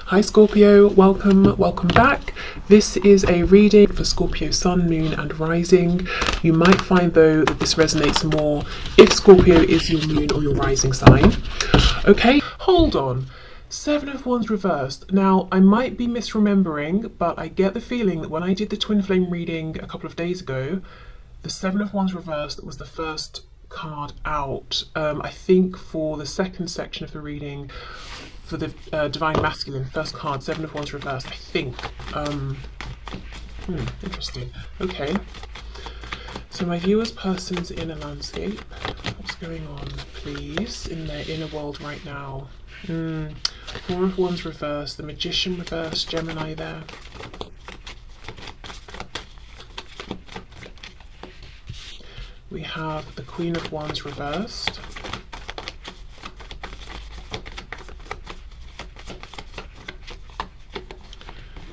Hi Scorpio, welcome back. This is a reading for Scorpio Sun, Moon and Rising. You might find though that this resonates more if Scorpio is your moon or your rising sign. Okay, hold on. Seven of Wands reversed. Now, I might be misremembering, but I get the feeling that when I did the twin flame reading a couple of days ago, the Seven of Wands reversed was the first card out. I think for the second section of the reading, for the Divine Masculine, first card, Seven of Wands reversed, I think. Interesting. Okay. So my viewer's person's inner landscape. What's going on, please, in their inner world right now? Four of Wands reversed, the Magician reversed, Gemini there. We have the Queen of Wands reversed.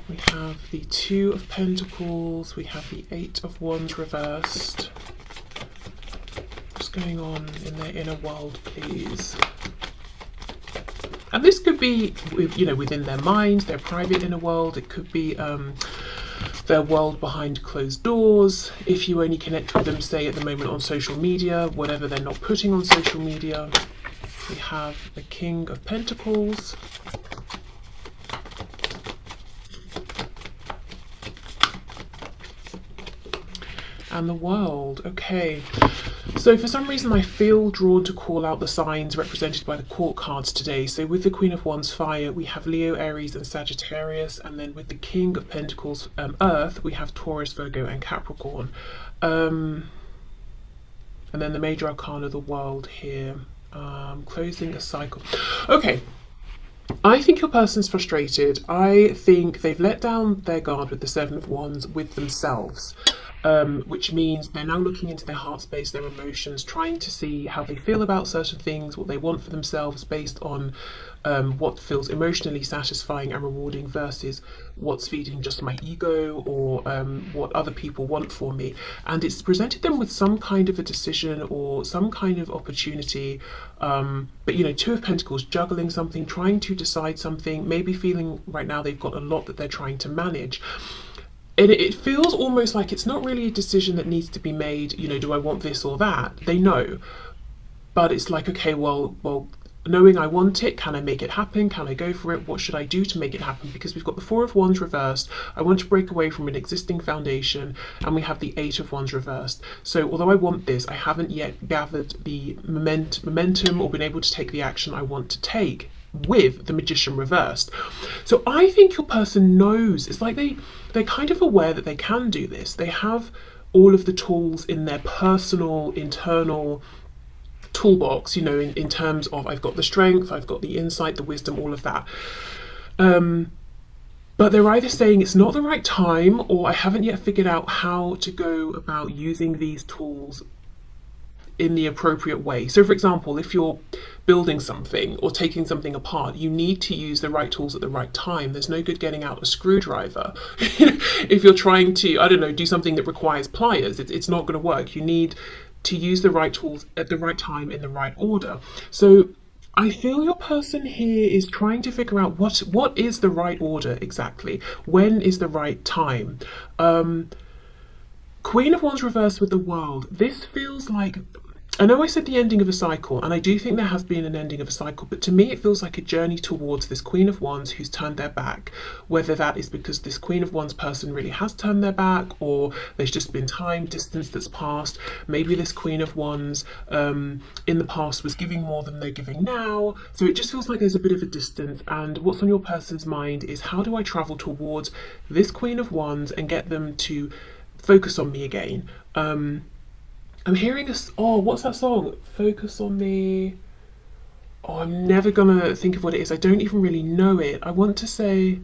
We have the Two of Pentacles. We have the Eight of Wands reversed. What's going on in their inner world, please? And this could be, you know, within their mind, their private inner world. It could be their world behind closed doors. If you only connect with them, say at the moment on social media, whatever they're not putting on social media. We have the King of Pentacles. And the World. Okay, so for some reason I feel drawn to call out the signs represented by the court cards today. So with the Queen of Wands fire, we have Leo, Aries and Sagittarius, and then with the King of Pentacles Earth, we have Taurus, Virgo and Capricorn. And then the major arcana of the World here, closing a cycle. Okay, I think your person's frustrated. I think they've let down their guard with the Seven of Wands with themselves. Which means they're now looking into their heart space, their emotions, trying to see how they feel about certain things, what they want for themselves based on what feels emotionally satisfying and rewarding versus what's feeding just my ego or what other people want for me. And it's presented them with some kind of a decision or some kind of opportunity. But you know, Two of Pentacles, juggling something, trying to decide something, maybe feeling right now they've got a lot that they're trying to manage. And it feels almost like it's not really a decision that needs to be made, you know, do I want this or that? They know. But it's like, okay, well, knowing I want it, can I make it happen? Can I go for it? What should I do to make it happen? Because we've got the Four of Wands reversed. I want to break away from an existing foundation. And we have the Eight of Wands reversed. So although I want this, I haven't yet gathered the momentum or been able to take the action I want to take with the Magician reversed. So I think your person knows. It's like they're kind of aware that they can do this. They have all of the tools in their personal internal toolbox, you know, in terms of I've got the strength, I've got the insight, the wisdom, all of that. But they're either saying it's not the right time or I haven't yet figured out how to go about using these tools in the appropriate way. So for example, if you're building something or taking something apart, you need to use the right tools at the right time. There's no good getting out a screwdriver if you're trying to, I don't know, do something that requires pliers. It's not going to work. You need to use the right tools at the right time in the right order. So I feel your person here is trying to figure out what is the right order exactly. When is the right time? Queen of Wands reversed with the World. This feels like, I know I said the ending of a cycle, and I do think there has been an ending of a cycle, but to me it feels like a journey towards this Queen of Wands who's turned their back. Whether that is because this Queen of Wands person really has turned their back, or there's just been time, distance that's passed. Maybe this Queen of Wands in the past was giving more than they're giving now. So it just feels like there's a bit of a distance, and what's on your person's mind is how do I travel towards this Queen of Wands and get them to focus on me again. I'm hearing what's that song? Focus on me. Oh, I'm never gonna think of what it is. I don't even really know it. I want to say,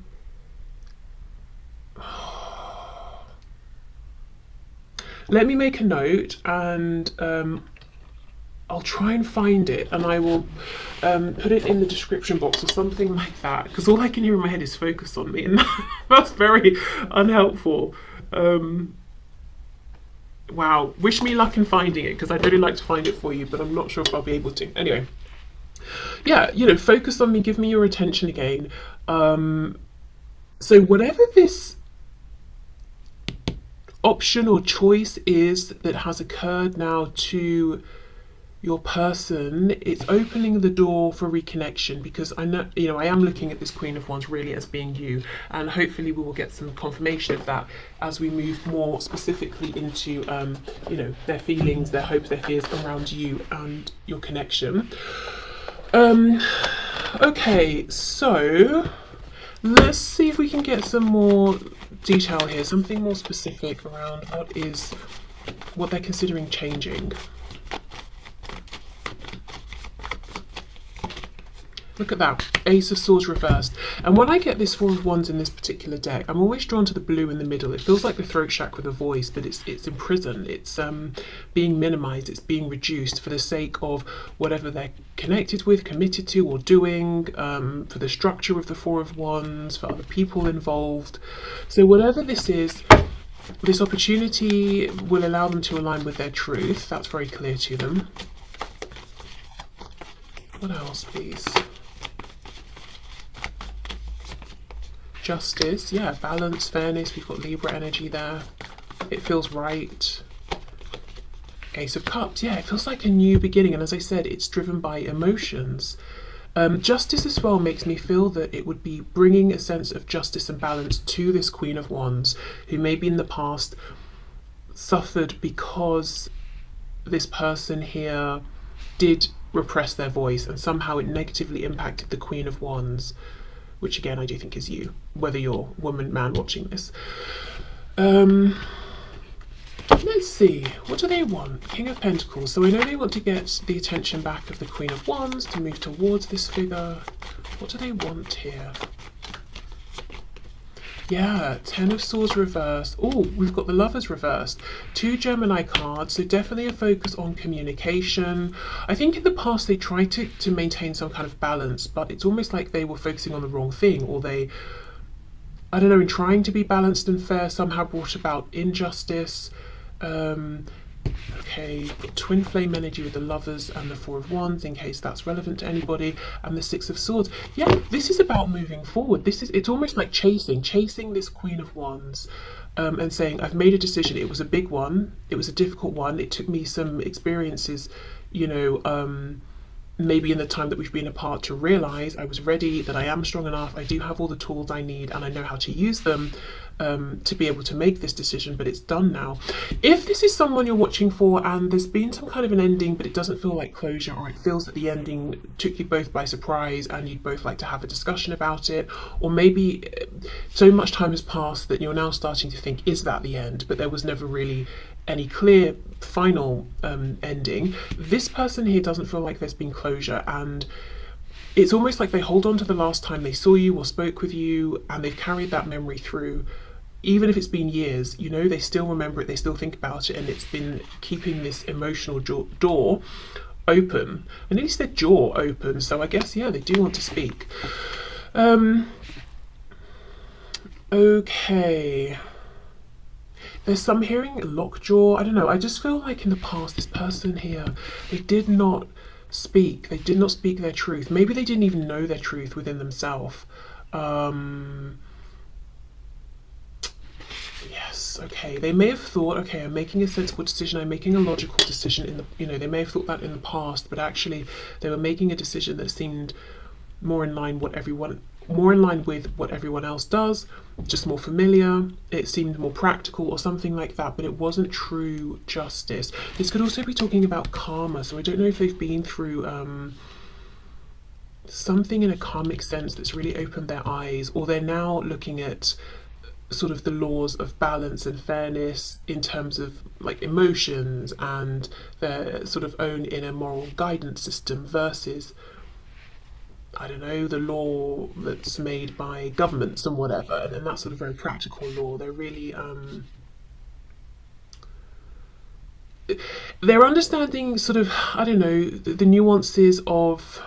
let me make a note and I'll try and find it and I will put it in the description box or something like that, because all I can hear in my head is focus on me, and that's very unhelpful. Wow, wish me luck in finding it, because I'd really like to find it for you, but I'm not sure if I'll be able to. Anyway, yeah, you know, focus on me, give me your attention again. So whatever this option or choice is that has occurred now to your person, it's opening the door for reconnection, because I know, you know, I am looking at this Queen of Wands really as being you, and hopefully we will get some confirmation of that as we move more specifically into, you know, their feelings, their hopes, their fears around you and your connection. Okay, so let's see if we can get some more detail here, something more specific around what they're considering changing. Look at that, Ace of Swords reversed. And when I get this Four of Wands in this particular deck, I'm always drawn to the blue in the middle. It feels like the throat chakra, the voice, but it's imprisoned. It's being minimized. It's being reduced for the sake of whatever they're connected with, committed to, or doing, for the structure of the Four of Wands, for other people involved. So whatever this is, this opportunity will allow them to align with their truth. That's very clear to them. What else, please? Justice, yeah, balance, fairness. We've got Libra energy there. It feels right. Ace of Cups, yeah, it feels like a new beginning. And as I said, it's driven by emotions. Justice as well makes me feel that it would be bringing a sense of justice and balance to this Queen of Wands, who maybe in the past suffered because this person here did repress their voice, and somehow it negatively impacted the Queen of Wands, which again I do think is you, whether you're woman, man watching this. Let's see, what do they want? King of Pentacles. So I know they want to get the attention back of the Queen of Wands to move towards this figure. What do they want here? Yeah, Ten of Swords reversed. Oh, we've got the Lovers reversed. 2 Gemini cards, so definitely a focus on communication. I think in the past they tried to maintain some kind of balance, but it's almost like they were focusing on the wrong thing, or they, I don't know, in trying to be balanced and fair, somehow brought about injustice. Okay, twin flame energy with the Lovers and the Four of Wands, in case that's relevant to anybody, and the Six of Swords. Yeah, this is about moving forward. It's almost like chasing this Queen of Wands, and saying, I've made a decision. It was a big one. It was a difficult one. It took me some experiences, you know, maybe in the time that we've been apart, to realize I was ready, that I am strong enough, I do have all the tools I need, and I know how to use them to be able to make this decision, but it's done now. If this is someone you're watching for and there's been some kind of an ending, but it doesn't feel like closure, or it feels that the ending took you both by surprise and you'd both like to have a discussion about it, or maybe so much time has passed that you're now starting to think, is that the end? But there was never really any clear final ending. This person here doesn't feel like there's been closure, and it's almost like they hold on to the last time they saw you or spoke with you, and they've carried that memory through. Even if it's been years, you know, they still remember it, they still think about it, and it's been keeping this emotional door open. I nearly said jaw open, so I guess, yeah, they do want to speak. Okay. There's some hearing lockjaw. I don't know. I just feel like in the past, this person here, they did not speak. They did not speak their truth. Maybe they didn't even know their truth within themselves. Yes, okay. They may have thought, okay, I'm making a sensible decision. I'm making a logical decision in the, you know, they may have thought that in the past, but actually they were making a decision that seemed more in line with what everyone else does, just more familiar. It seemed more practical or something like that, but it wasn't true justice. This could also be talking about karma, so I don't know if they've been through something in a karmic sense that's really opened their eyes, or they're now looking at sort of the laws of balance and fairness in terms of like emotions and their sort of own inner moral guidance system versus, I don't know, the law that's made by governments and whatever, and that sort of very practical law. They're really they're understanding sort of, I don't know, the nuances of,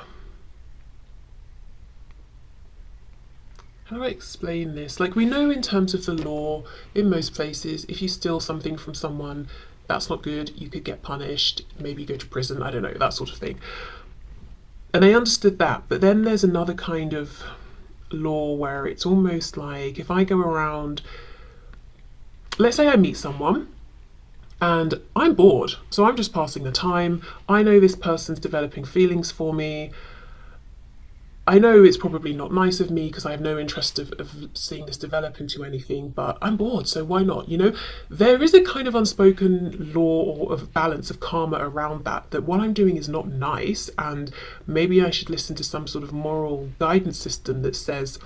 how do I explain this? Like, we know in terms of the law, in most places, if you steal something from someone, that's not good. You could get punished, maybe go to prison, I don't know, that sort of thing. And I understood that, but then there's another kind of law where it's almost like if I go around, let's say I meet someone and I'm bored, so I'm just passing the time. I know this person's developing feelings for me. I know it's probably not nice of me because I have no interest of seeing this develop into anything, but I'm bored, so why not? You know, there is a kind of unspoken law or of balance of karma around that, that what I'm doing is not nice, and maybe I should listen to some sort of moral guidance system that says,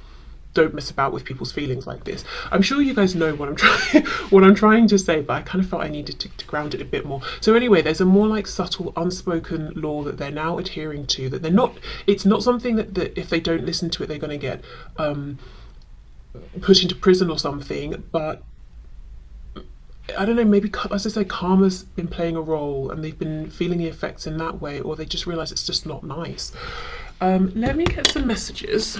don't mess about with people's feelings like this. I'm sure you guys know what I'm trying what I'm trying to say, but I kind of felt I needed to ground it a bit more. So anyway, there's a more like subtle unspoken law that they're now adhering to, that they're not, it's not something that if they don't listen to it they're going to get put into prison or something, but I don't know, maybe as I say, karma's been playing a role and they've been feeling the effects in that way, or they just realize it's just not nice. Let me get some messages.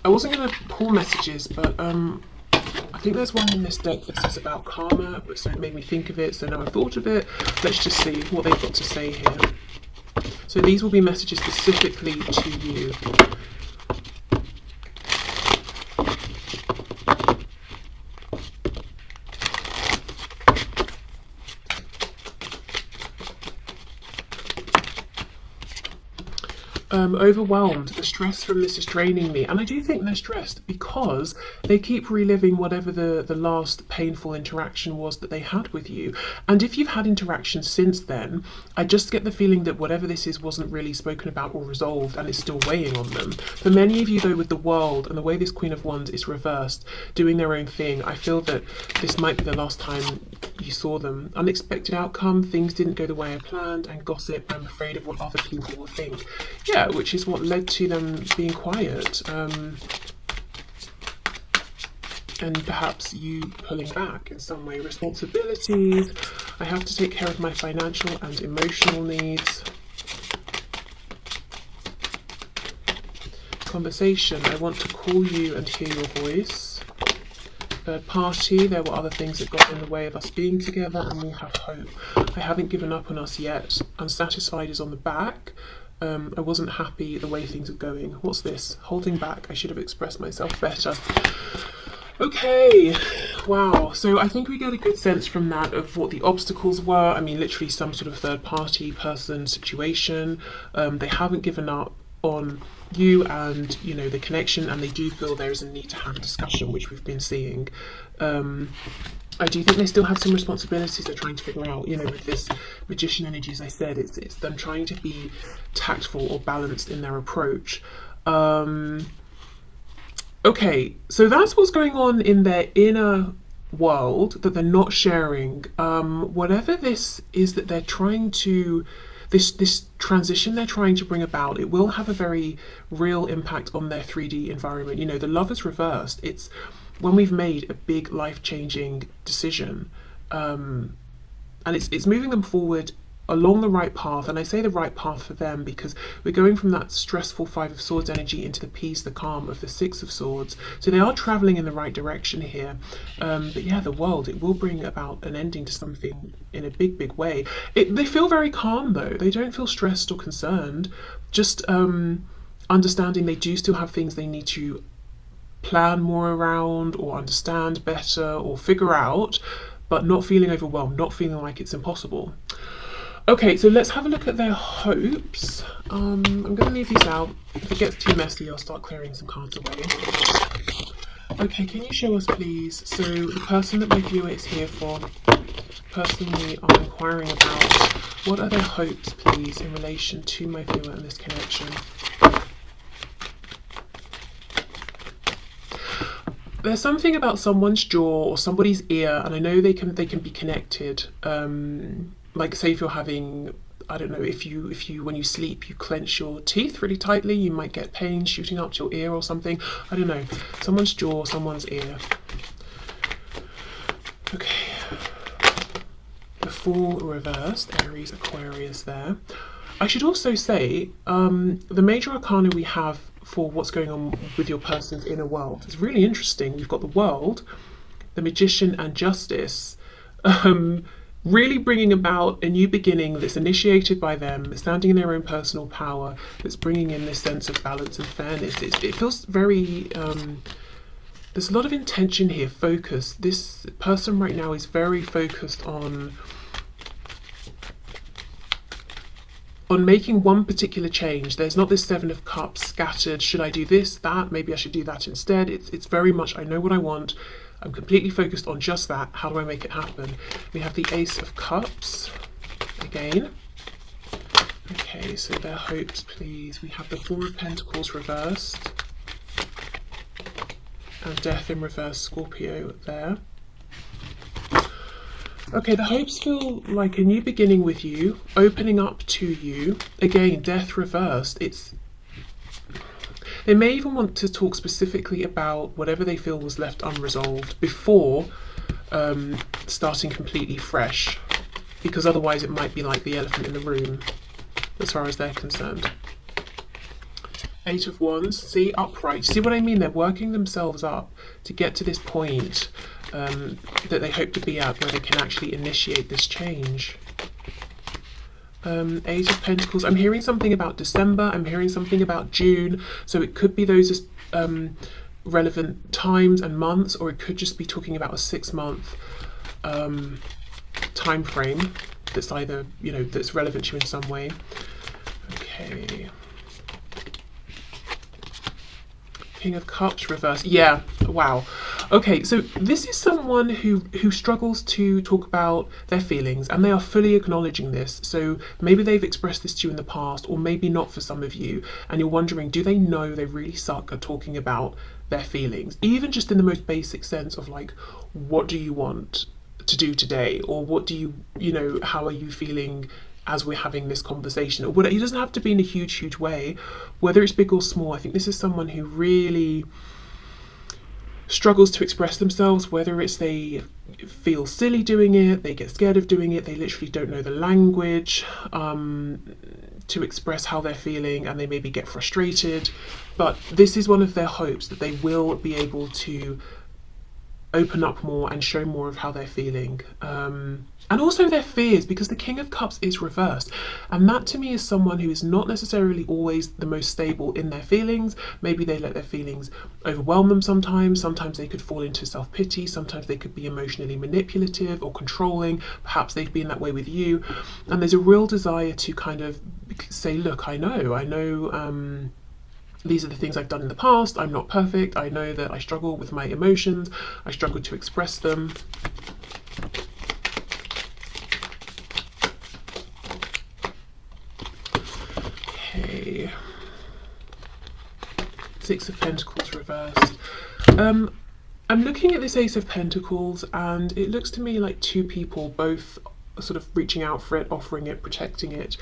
I wasn't going to pull messages, but I think there's one in this deck that says about karma, but so it made me think of it, so now I've thought of it. Let's just see what they've got to say here. So these will be messages specifically to you. Overwhelmed. The stress from this is draining me, and I do think they're stressed because they keep reliving whatever the last painful interaction was that they had with you. And if you've had interactions since then, I just get the feeling that whatever this is wasn't really spoken about or resolved, and it's still weighing on them. For many of you though, with the World and the way this Queen of Wands is reversed, doing their own thing, I feel that this might be the last time you saw them. Unexpected outcome, things didn't go the way I planned, and gossip, I'm afraid of what other people will think. Yeah, which is what led to them being quiet. And perhaps you pulling back in some way. Responsibilities, I have to take care of my financial and emotional needs. Conversation, I want to call you and hear your voice. Third party, there were other things that got in the way of us being together, and we have hope. I haven't given up on us yet. Unsatisfied is on the back. I wasn't happy the way things are going. What's this? Holding back. I should have expressed myself better. Okay, wow. So I think we get a good sense from that of what the obstacles were. I mean, literally some sort of third party person situation. They haven't given up on you and, you know, the connection, and they do feel there is a need to have a discussion, which we've been seeing. I do think they still have some responsibilities they're trying to figure out, you know, with this magician energy. As I said, it's them trying to be tactful or balanced in their approach. Okay, so that's what's going on in their inner world that they're not sharing. Whatever this is that they're trying to, this transition they're trying to bring about, it will have a very real impact on their 3D environment. You know, the Lovers reversed, it's when we've made a big life-changing decision, and it's moving them forward along the right path. And I say the right path for them because we're going from that stressful Five of Swords energy into the peace, the calm of the Six of Swords. So they are traveling in the right direction here. But yeah, the World, it will bring about an ending to something in a big way. They feel very calm though. They don't feel stressed or concerned. Just understanding they do still have things they need to plan more around or understand better or figure out, but not feeling overwhelmed, not feeling like it's impossible. Okay, so let's have a look at their hopes. I'm going to leave these out. If it gets too messy, I'll start clearing some cards away. Okay, can you show us please? So the person that my viewer is here for, person we are inquiring about, what are their hopes please in relation to my viewer and this connection? There's something about someone's jaw or somebody's ear, and I know they can be connected. Like say if you're having, I don't know, if you when you sleep you clench your teeth really tightly, you might get pain shooting up to your ear or something. I don't know. Someone's jaw, someone's ear. Okay. The Fool reversed, Aries, Aquarius there. I should also say the major arcana we have for what's going on with your person's inner world is really interesting. We've got the World, the Magician and Justice. really bringing about a new beginning that's initiated by them, standing in their own personal power, that's bringing in this sense of balance and fairness. It feels very, there's a lot of intention here, focus. This person right now is very focused on making one particular change. There's not this Seven of Cups scattered, should I do this, that, maybe I should do that instead. It's very much, I know what I want, I'm completely focused on just that, how do I make it happen? We have the Ace of Cups again. Okay, so their hopes, please. We have the Four of Pentacles reversed and Death in reverse, Scorpio there. Okay, the hopes feel like a new beginning with you, opening up to you. Again, Death reversed. They may even want to talk specifically about whatever they feel was left unresolved before starting completely fresh, because otherwise it might be like the elephant in the room as far as they're concerned. Eight of Wands, see, upright. See what I mean? They're working themselves up to get to this point that they hope to be at, where they can actually initiate this change. Eight of Pentacles. I'm hearing something about December. I'm hearing something about June. So it could be those relevant times and months, or it could just be talking about a 6-month time frame that's either, you know, that's relevant to you in some way. Okay. King of Cups reverse. Yeah, wow. Okay, so this is someone who struggles to talk about their feelings, and they are fully acknowledging this. So maybe they've expressed this to you in the past, or maybe not for some of you, and you're wondering, do they know they really suck at talking about their feelings? Even just in the most basic sense of like, what do you want to do today? Or what do you know, how are you feeling as we're having this conversation? Or whatever. It doesn't have to be in a huge way, whether it's big or small. I think this is someone who really struggles to express themselves, whether it's they feel silly doing it, they get scared of doing it, they literally don't know the language to express how they're feeling, and they maybe get frustrated. But this is one of their hopes, that they will be able to open up more and show more of how they're feeling. And also their fears, because the King of Cups is reversed. And that to me is someone who is not necessarily always the most stable in their feelings. Maybe they let their feelings overwhelm them sometimes. Sometimes they could fall into self-pity. Sometimes they could be emotionally manipulative or controlling. Perhaps they've been that way with you. And there's a real desire to kind of say, look, I know, these are the things I've done in the past. I'm not perfect. I know that I struggle with my emotions. I struggle to express them. Okay. Six of Pentacles reversed. I'm looking at this Ace of Pentacles, and it looks to me like two people, both sort of reaching out for it, offering it, protecting it.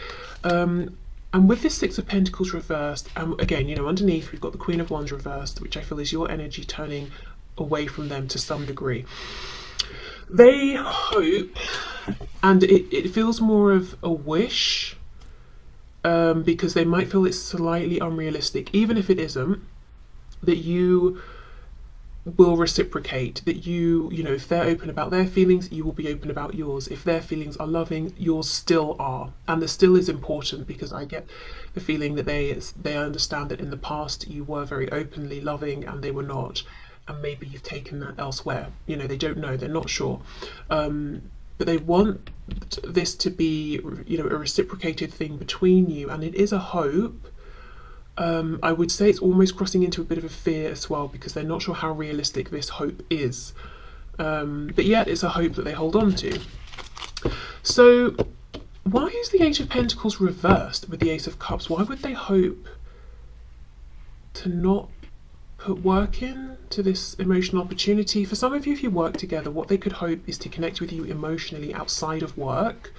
And with this Six of Pentacles reversed, again, you know, underneath we've got the Queen of Wands reversed, which I feel is your energy turning away from them to some degree. They hope, and it feels more of a wish, because they might feel it's slightly unrealistic, even if it isn't, that you will reciprocate, that you know, if they're open about their feelings, you will be open about yours. If their feelings are loving, yours still are. And the still is important, because I get the feeling that they understand that in the past you were very openly loving and they were not, and maybe you've taken that elsewhere. You know, they don't know, they're not sure, but they want this to be, you know, a reciprocated thing between you, and it is a hope. I would say it's almost crossing into a bit of a fear as well, because they're not sure how realistic this hope is, but yet it's a hope that they hold on to. So why is the Eight of Pentacles reversed with the Ace of Cups? Why would they hope to not put work in to this emotional opportunity? For some of you, if you work together, what they could hope is to connect with you emotionally outside of work,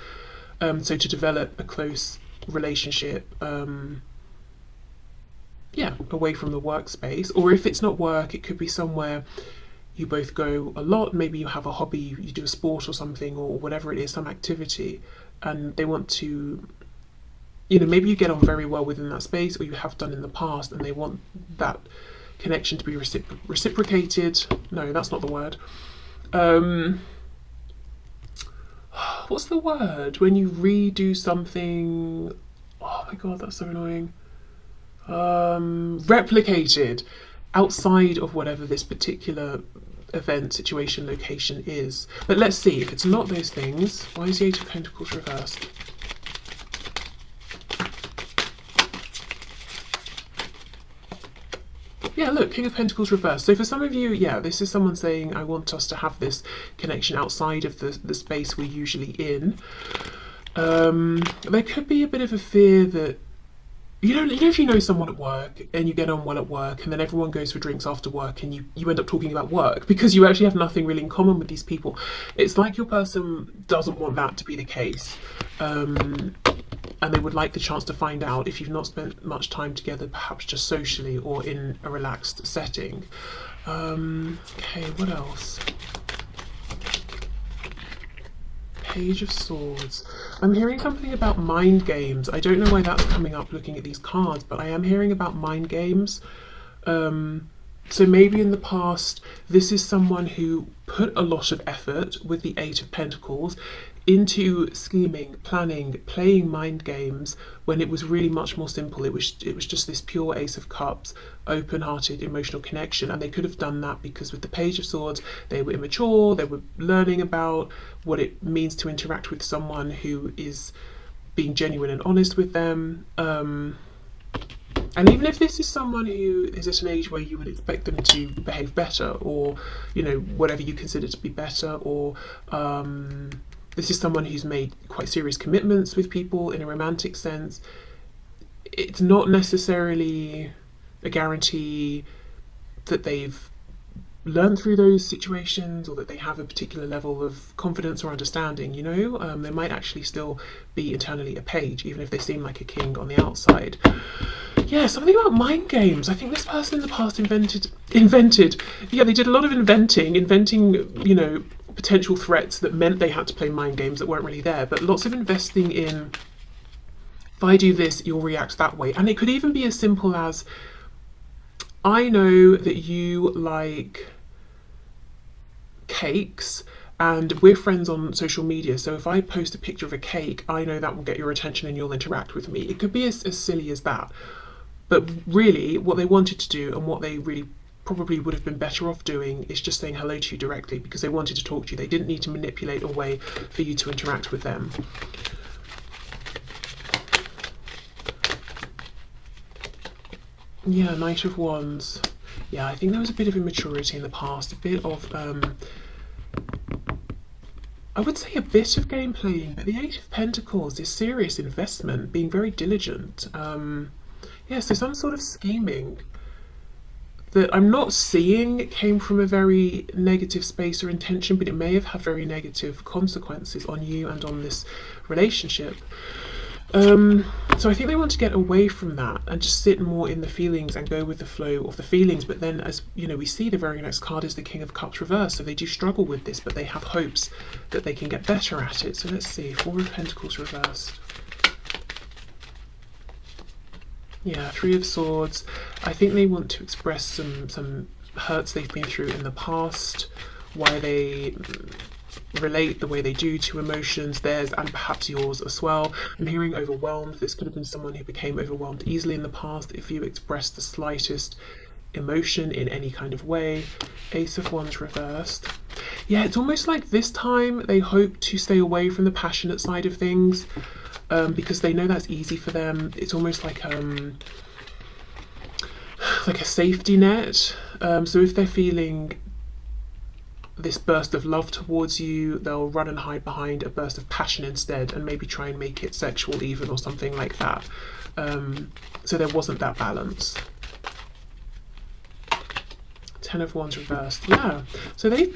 so to develop a close relationship, yeah, away from the workspace. Or if it's not work, it could be somewhere you both go a lot. Maybe you have a hobby, you do a sport or something, or whatever it is, some activity, and they want to, you know, maybe you get on very well within that space, or you have done in the past, and they want that connection to be reciprocated. No, that's not the word. what's the word when you redo something? Oh my god, that's so annoying. Replicated outside of whatever this particular event, situation, location is. But let's see, if it's not those things, why is the Eight of Pentacles reversed? Yeah, look, King of Pentacles reversed. So for some of you, yeah, this is someone saying, I want us to have this connection outside of the space we're usually in. There could be a bit of a fear that, you know, if you know someone at work and you get on well at work and then everyone goes for drinks after work and you end up talking about work because you actually have nothing really in common with these people. It's like your person doesn't want that to be the case. And they would like the chance to find out if you've not spent much time together, perhaps just socially or in a relaxed setting. Okay, what else? Page of Swords. I'm hearing something about mind games. I don't know why that's coming up looking at these cards, but I am hearing about mind games. So maybe in the past, this is someone who put a lot of effort with the Eight of Pentacles into scheming, planning, playing mind games when it was really much more simple. It was just this pure Ace of Cups, open-hearted emotional connection, and they could have done that because with the Page of Swords they were immature, they were learning about what it means to interact with someone who is being genuine and honest with them. And even if this is someone who is at an age where you would expect them to behave better, or, you know, whatever you consider to be better, or this is someone who's made quite serious commitments with people in a romantic sense, it's not necessarily a guarantee that they've learned through those situations or that they have a particular level of confidence or understanding, you know. They might actually still be internally a page, even if they seem like a king on the outside. Yeah, something about mind games. I think this person in the past invented. Yeah, they did a lot of inventing, you know, potential threats that meant they had to play mind games that weren't really there, but lots of investing in, if I do this, you'll react that way. And it could even be as simple as, I know that you like cakes and we're friends on social media, so if I post a picture of a cake, I know that will get your attention and you'll interact with me. It could be as silly as that. But really, what they wanted to do and what they really probably would have been better off doing is just saying hello to you directly because they wanted to talk to you. They didn't need to manipulate a way for you to interact with them. Yeah, Knight of Wands. Yeah, I think there was a bit of immaturity in the past, a bit of, I would say a bit of game playing, but the Eight of Pentacles is serious investment, being very diligent. Yeah, so some sort of scheming that I'm not seeing came from a very negative space or intention, but it may have had very negative consequences on you and on this relationship. So I think they want to get away from that and just sit more in the feelings and go with the flow of the feelings. But then, as you know, we see the very next card is the King of Cups reversed, so they do struggle with this, but they have hopes that they can get better at it. So let's see, Four of Pentacles reversed. Yeah, Three of Swords. I think they want to express some hurts they've been through in the past, why they relate the way they do to emotions, theirs and perhaps yours as well. I'm hearing overwhelmed. This could have been someone who became overwhelmed easily in the past if you expressed the slightest emotion in any kind of way. Ace of Wands reversed. Yeah, it's almost like this time they hope to stay away from the passionate side of things. Because they know that's easy for them. It's almost like a safety net. So if they're feeling this burst of love towards you, they'll run and hide behind a burst of passion instead and maybe try and make it sexual even or something like that. So there wasn't that balance. Ten of Wands reversed. Yeah, so they've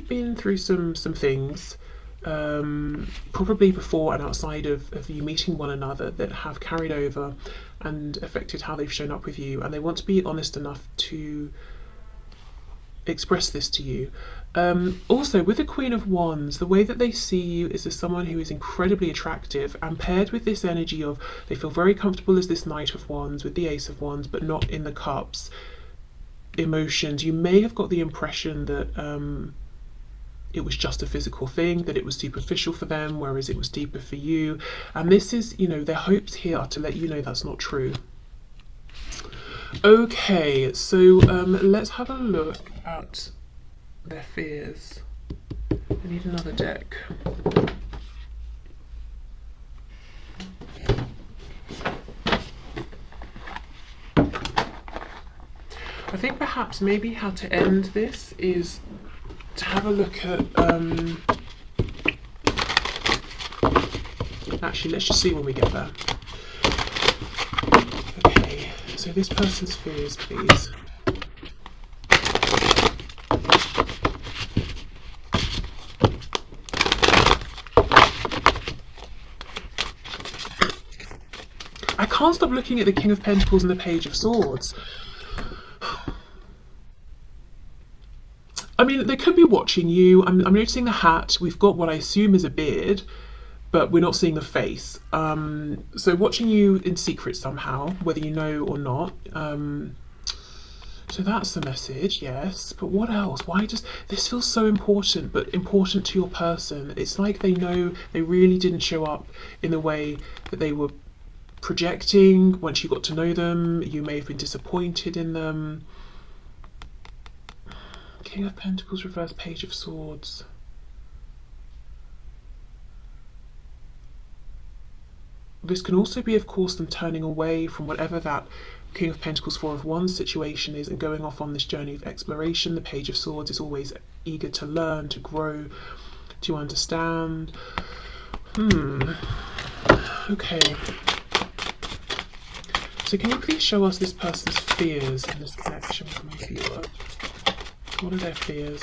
been through some things, probably before and outside of you meeting one another, that have carried over and affected how they've shown up with you, and they want to be honest enough to express this to you. Also, with the Queen of Wands, the way that they see you is as someone who is incredibly attractive, and paired with this energy of they feel very comfortable as this Knight of Wands with the Ace of Wands, but not in the cups emotions. You may have got the impression that it was just a physical thing, that it was superficial for them, whereas it was deeper for you. And this is, you know, their hopes here are to let you know that's not true. Okay, so let's have a look at their fears. I need another deck. I think perhaps maybe how to end this is to have a look at, actually let's just see when we get there. Okay, so this person's fears, please. I can't stop looking at the King of Pentacles and the Page of Swords. I mean, they could be watching you. I'm noticing the hat. We've got what I assume is a beard, but we're not seeing the face. So watching you in secret somehow, whether you know or not. So that's the message, yes. But what else? Why does this feel so important, but important to your person? It's like they know they really didn't show up in the way that they were projecting. Once you got to know them, you may have been disappointed in them. King of Pentacles reverse, Page of Swords. This can also be, of course, them turning away from whatever that King of Pentacles, Four of Wands situation is and going off on this journey of exploration. The Page of Swords is always eager to learn, to grow, to understand. Okay. So can you please show us this person's fears in this connection with my viewer? What are their fears?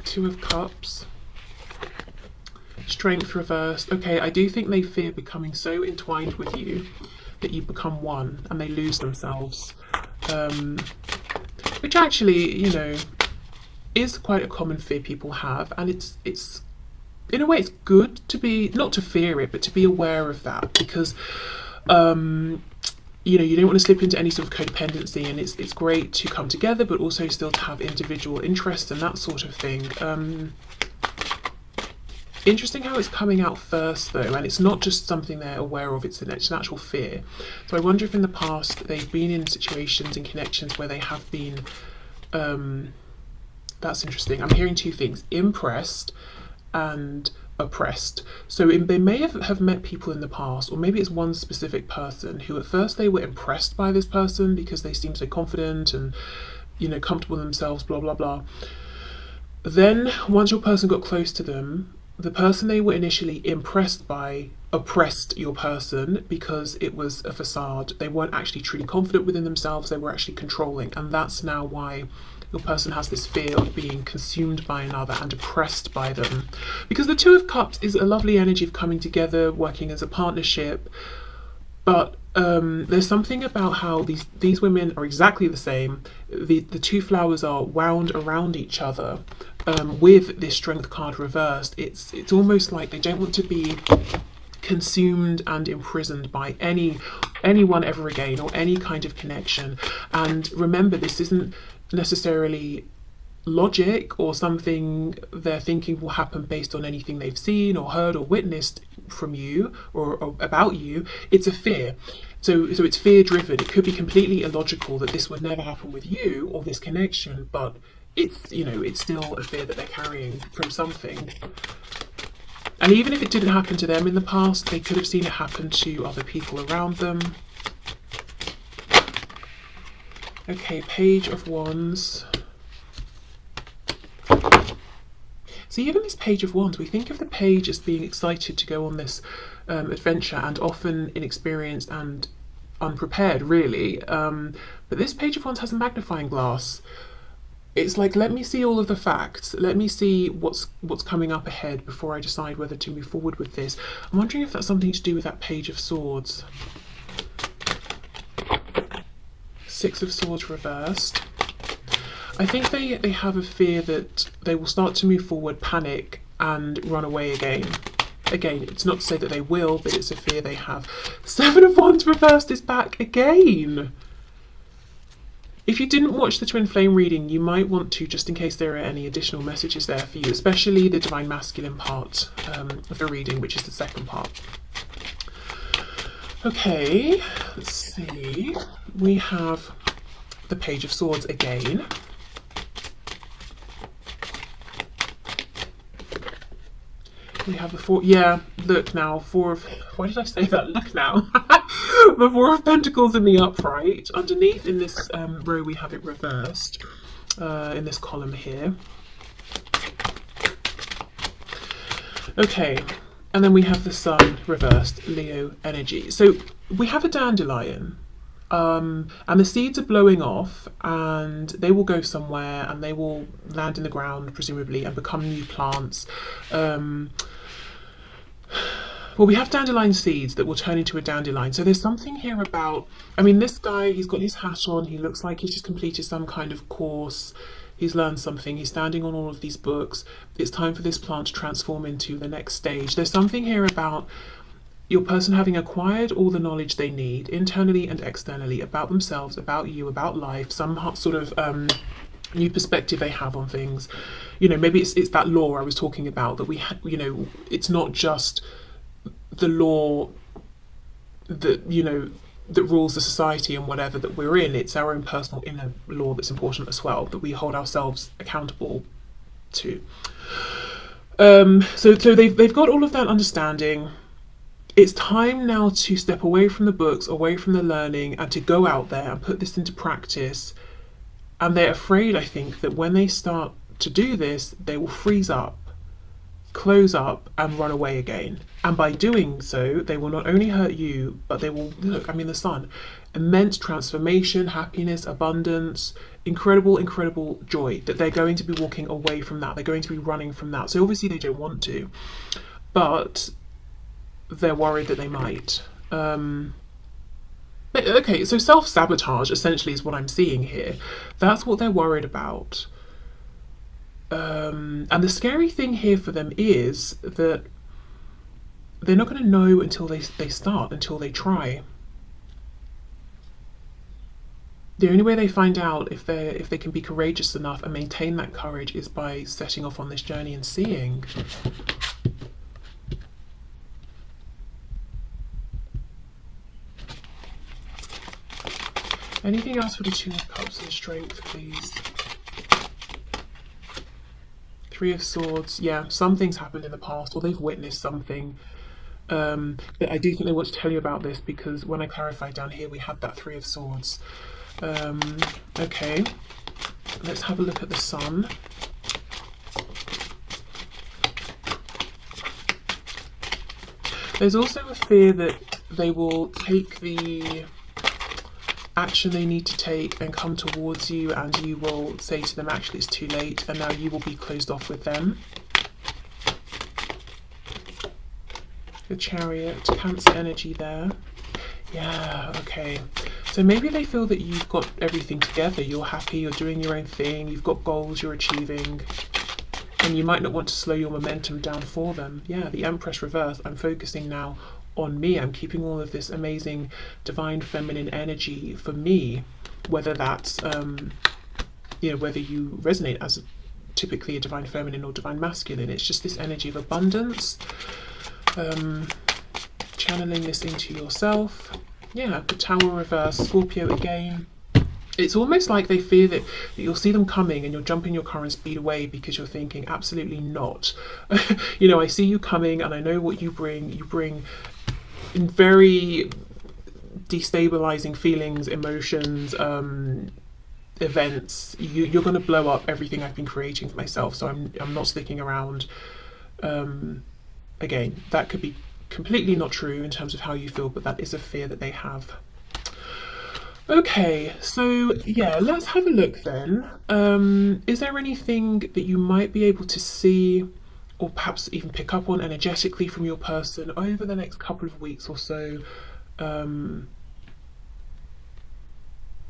Two of Cups. Strength reversed. Okay, I do think they fear becoming so entwined with you that you become one and they lose themselves. Which actually, you know, is quite a common fear people have, and it's in a way it's good to be, not to fear it, but to be aware of that, because you know, you don't want to slip into any sort of codependency, and it's great to come together but also still to have individual interests and that sort of thing. Interesting how it's coming out first though, and it's not just something they're aware of, it's an actual fear. So I wonder if in the past they've been in situations and connections where they have been that's interesting. I'm hearing two things: impressed and oppressed. So they may have met people in the past, or maybe it's one specific person who at first they were impressed by this person because they seemed so confident and, you know, comfortable in themselves, blah blah blah. Then once your person got close to them, the person they were initially impressed by oppressed your person because it was a facade. They weren't actually truly confident within themselves, they were actually controlling, and that's now why your person has this fear of being consumed by another and oppressed by them. Because the Two of Cups is a lovely energy of coming together, working as a partnership, but there's something about how these women are exactly the same. The two flowers are wound around each other with this Strength card reversed. It's almost like they don't want to be consumed and imprisoned by anyone ever again, or any kind of connection. And remember, this isn't necessarily logic or something they're thinking will happen based on anything they've seen or heard or witnessed from you or about you. It's a fear. So it's fear driven. It could be completely illogical that this would never happen with you or this connection, but it's, you know, it's still a fear that they're carrying from something. And even if it didn't happen to them in the past, they could have seen it happen to other people around them. Okay, Page of Wands. So even this Page of Wands, we think of the page as being excited to go on this adventure, and often inexperienced and unprepared, really. But this Page of Wands has a magnifying glass. It's like, let me see all of the facts. Let me see what's coming up ahead before I decide whether to move forward with this. I'm wondering if that's something to do with that Page of Swords. Six of Swords reversed. I think they have a fear that they will start to move forward, panic, and run away again. Again, it's not to say that they will, but it's a fear they have. Seven of Wands reversed is back again. If you didn't watch the twin flame reading, you might want to, just in case there are any additional messages there for you, especially the divine masculine part of the reading, which is the second part. Okay, let's see. We have the Page of Swords again. We have the four, yeah, look now, four of, why did I say that? Look now. The Four of Pentacles in the upright. Underneath in this row we have it reversed, in this column here. Okay, and then we have the Sun reversed, Leo energy. So we have a dandelion, and the seeds are blowing off, and they will go somewhere, and they will land in the ground, presumably, and become new plants. Well, we have dandelion seeds that will turn into a dandelion. So there's something here about, I mean, this guy, he's got his hat on. He looks like he's just completed some kind of course. He's learned something. He's standing on all of these books. It's time for this plant to transform into the next stage. There's something here about your person having acquired all the knowledge they need, internally and externally, about themselves, about you, about life, some sort of new perspective they have on things. You know, maybe it's that law I was talking about, that we had, you know, it's not just the law that, you know, that rules the society and whatever that we're in. It's our own personal inner law that's important as well, that we hold ourselves accountable to. So they've got all of that understanding. It's time now to step away from the books, away from the learning, and to go out there and put this into practice. And they're afraid, I think, that when they start to do this, they will freeze up, close up, and run away again. And by doing so, they will not only hurt you, but they will, look, I mean, the Sun, immense transformation, happiness, abundance, incredible, incredible joy, that they're going to be walking away from that. They're going to be running from that. So obviously they don't want to, but they're worried that they might. Okay, so self-sabotage essentially is what I'm seeing here. That's what they're worried about. And the scary thing here for them is that they're not going to know until they start, until they try. The only way they find out if they can be courageous enough and maintain that courage is by setting off on this journey and seeing. Anything else for the Two of Cups and Strength, please? Three of Swords. Yeah, something's happened in the past, or they've witnessed something. But I do think they want to tell you about this, because when I clarified down here, we had that Three of Swords. Okay, let's have a look at the Sun. There's also a fear that they will take the action they need to take and come towards you, and you will say to them, actually it's too late, and now you will be closed off with them. The Chariot, Cancer energy there. Yeah, okay. So maybe they feel that you've got everything together, you're happy, you're doing your own thing, you've got goals you're achieving, and you might not want to slow your momentum down for them. Yeah, the Empress reverse. I'm focusing now on me. I'm keeping all of this amazing divine feminine energy for me, whether that's you know, whether you resonate as typically a divine feminine or divine masculine. It's just this energy of abundance, channeling this into yourself. Yeah, the Tower reverse, Scorpio again. It's almost like they fear that you'll see them coming and you'll jump in your car and speed away, because you're thinking, absolutely not. You know, I see you coming and I know what you bring. You bring in very destabilizing feelings, emotions, events. You're going to blow up everything I've been creating for myself, so I'm not sticking around. Again, that could be completely not true in terms of how you feel, but that is a fear that they have. Okay, so yeah, let's have a look then. Is there anything that you might be able to see, or perhaps even pick up on energetically from your person over the next couple of weeks or so?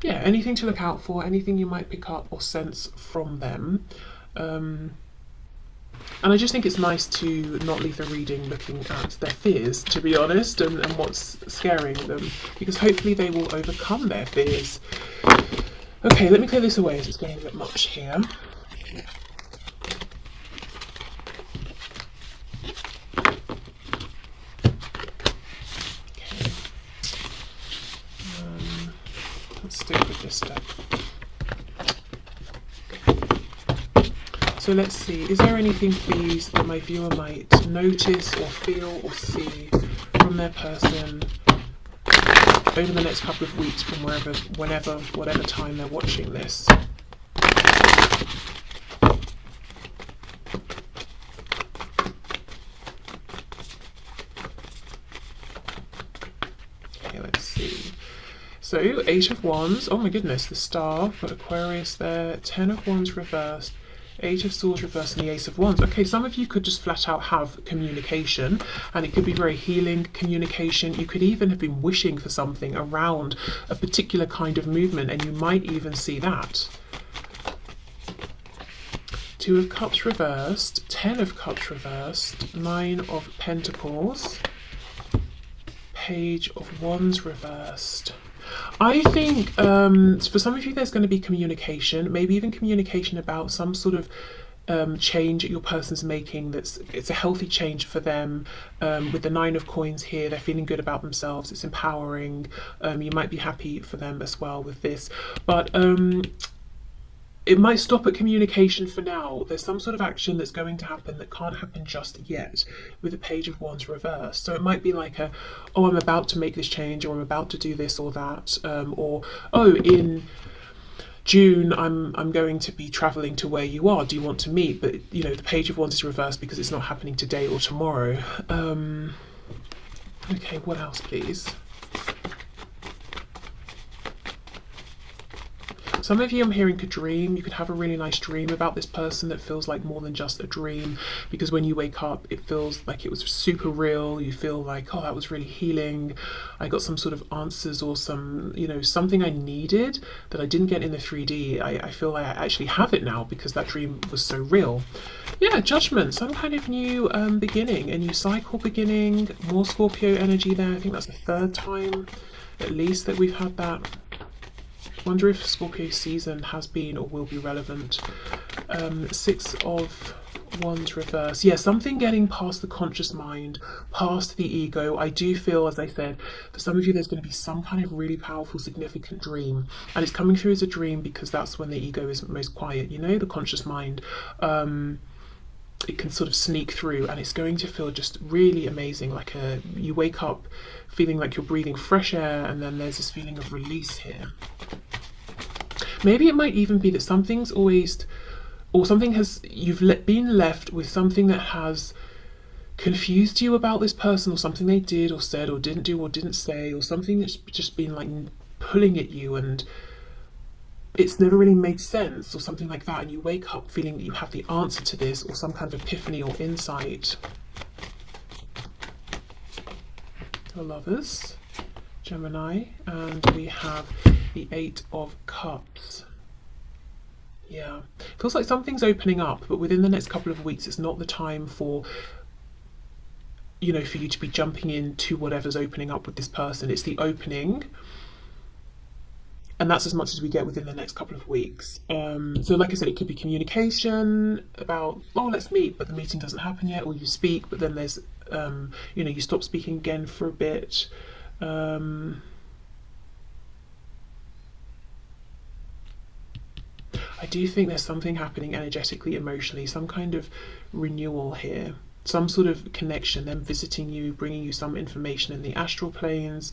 Yeah, anything to look out for, anything you might pick up or sense from them. And I just think it's nice to not leave the reading looking at their fears, to be honest, and what's scaring them, because hopefully they will overcome their fears. Okay, let me clear this away as it's getting a bit much here. Okay. Let's stick with this step. So let's see, is there anything, please, that my viewer might notice or feel or see from their person over the next couple of weeks, from wherever, whenever, whatever time they're watching this? Okay, let's see. So, 8 of Wands, oh my goodness, the Star, got Aquarius there, 10 of Wands reversed, 8 of Swords reversed and the Ace of Wands. Okay, some of you could just flat out have communication, and it could be very healing communication. You could even have been wishing for something around a particular kind of movement, and you might even see that. 2 of Cups reversed, 10 of Cups reversed, 9 of Pentacles, Page of Wands reversed. I think for some of you there's going to be communication, maybe even communication about some sort of change that your person's making. It's a healthy change for them. With the 9 of Coins here, they're feeling good about themselves. It's empowering. You might be happy for them as well with this, but it might stop at communication for now. There's some sort of action that's going to happen that can't happen just yet with the Page of Wands reversed. So it might be like oh, I'm about to make this change, or I'm about to do this or that, or oh, in June I'm going to be traveling to where you are. Do you want to meet? But you know, the Page of Wands is reversed because it's not happening today or tomorrow. Okay, what else, please? Some of you, I'm hearing, could dream. You could have a really nice dream about this person that feels like more than just a dream, because when you wake up it feels like it was super real. You feel like, oh, that was really healing. I got some sort of answers, or some, you know, something I needed that I didn't get in the 3D. I feel like I actually have it now because that dream was so real. Yeah, Judgment, some kind of new beginning, a new cycle beginning. More Scorpio energy there. I think that's the 3rd time at least that we've had that. Wonder if Scorpio season has been or will be relevant. 6 of Wands reverse. Yeah, something getting past the conscious mind, past the ego. I do feel, as I said, for some of you there's going to be some kind of really powerful, significant dream, and it's coming through as a dream because that's when the ego is most quiet, you know, the conscious mind. It can sort of sneak through, and it's going to feel just really amazing, like you wake up feeling like you're breathing fresh air, and then there's this feeling of release here. Maybe it might even be that something's always, or something has, you've been left with something that has confused you about this person, or something they did or said or didn't do or didn't say, or something that's just been like pulling at you and it's never really made sense, or something like that, and you wake up feeling that you have the answer to this, or some kind of epiphany or insight. The Lovers, Gemini, and we have the 8 of Cups. Yeah, feels like something's opening up, but within the next couple of weeks it's not the time for, you know, for you to be jumping into whatever's opening up with this person. It's the opening, and that's as much as we get within the next couple of weeks. So like I said, it could be communication about, oh, let's meet, but the meeting doesn't happen yet, or you speak, but then there's you know, you stop speaking again for a bit. I do think there's something happening energetically, emotionally, some kind of renewal here, some sort of connection, them visiting you, bringing you some information in the astral planes.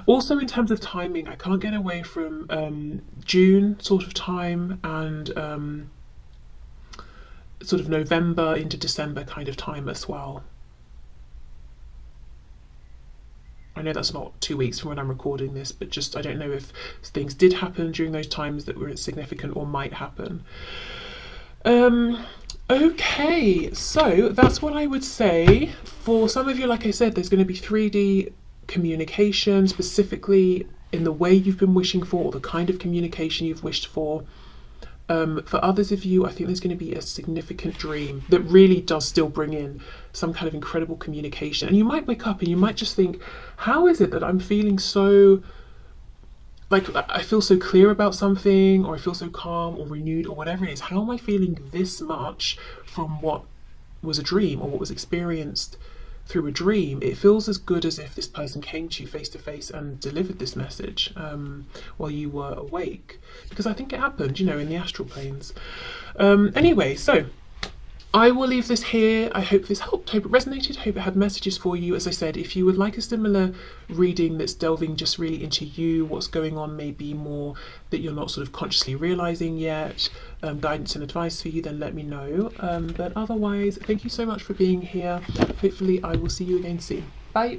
Also in terms of timing, I can't get away from June sort of time, and sort of November into December kind of time as well. I know that's not 2 weeks from when I'm recording this, but just, I don't know if things did happen during those times that were significant or might happen. Okay, so that's what I would say. For some of you, like I said, there's going to be 3D communication, specifically in the way you've been wishing for, or the kind of communication you've wished for. For others of you, I think there's going to be a significant dream that really does still bring in some kind of incredible communication. And you might wake up and you might just think, how is it that I'm feeling so, like, I feel so clear about something, or I feel so calm or renewed or whatever it is. How am I feeling this much from what was a dream or what was experienced through a dream? It feels as good as if this person came to you face to face and delivered this message while you were awake, because I think it happened, you know, in the astral planes. Anyway, so I will leave this here. I hope this helped, hope it resonated, hope it had messages for you. As I said, if you would like a similar reading that's delving just really into you, what's going on, maybe more that you're not sort of consciously realizing yet, guidance and advice for you, then let me know. But otherwise, thank you so much for being here. Hopefully I will see you again soon. Bye.